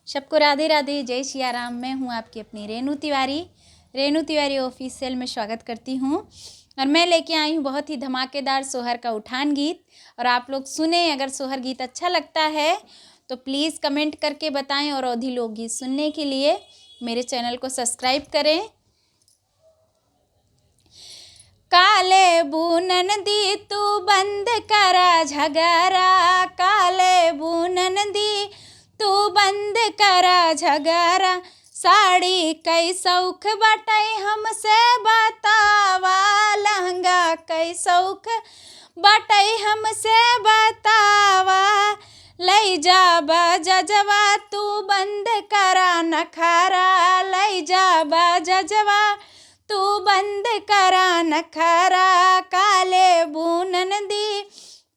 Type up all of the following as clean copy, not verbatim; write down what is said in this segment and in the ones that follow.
सबको राधे राधे, जय सिया राम। मैं हूँ आपकी अपनी रेणु तिवारी ऑफिशियल में स्वागत करती हूँ। और मैं लेके आई हूँ बहुत ही धमाकेदार सोहर का उठान गीत। और आप लोग सुने, अगर सोहर गीत अच्छा लगता है तो प्लीज़ कमेंट करके बताएं। और अवधी लोकगीत सुनने के लिए मेरे चैनल को सब्सक्राइब करें। काले बूनन दी तू बंद करा झगड़ा, काले बूनन दी तू बंद करा झगड़ा। साड़ी कई सौख बटाई हमसे बतावा, लहंगा कई सौख बटाई हमसे बतावा। लई जा बजवा तू बंद करा नखरा, लई जा बजवा तू बंद करा नखरा। काले बूनन दी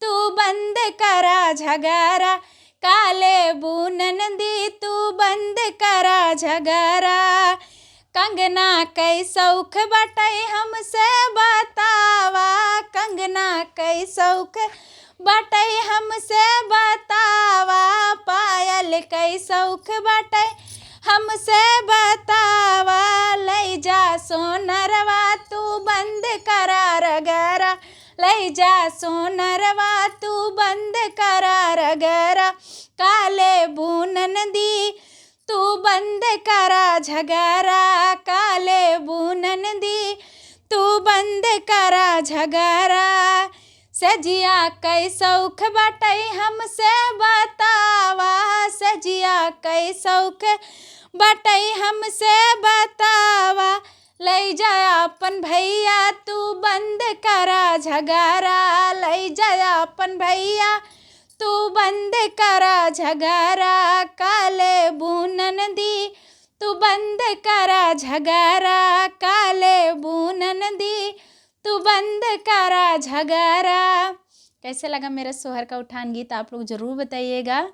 तू बंद करा झगड़ा, काले बूनन दी तू बंद करा झगड़ा। कंगना कई सौख बटाई हमसे बतावा, कंगना कई सौख बटाई हमसे बतावा। पायल कई सौख बटाई हमसे बतावा। लई जा सोनरवा तू बंद करा रगरा, लई जा सोनरवा तू बंद करा रगरा। काले बूनन दी तू बंद करा झगड़ा, काले बूनन दी तू बंद करा झगड़ा। सजिया कई सौख बटाई हमसे बतावा, सजिया कई सौख बटाई हमसे बतावा। लई जा अपन भैया तू बंद करा झगड़ा, लई जा अपन भैया तू बंद करा झगड़ा। काले बूनन दी तू बंद करा झगड़ा, काले बूनन दी तू बंद करा झगड़ा। कैसे लगा मेरा सोहर का उठान गीत, आप लोग ज़रूर बताइएगा।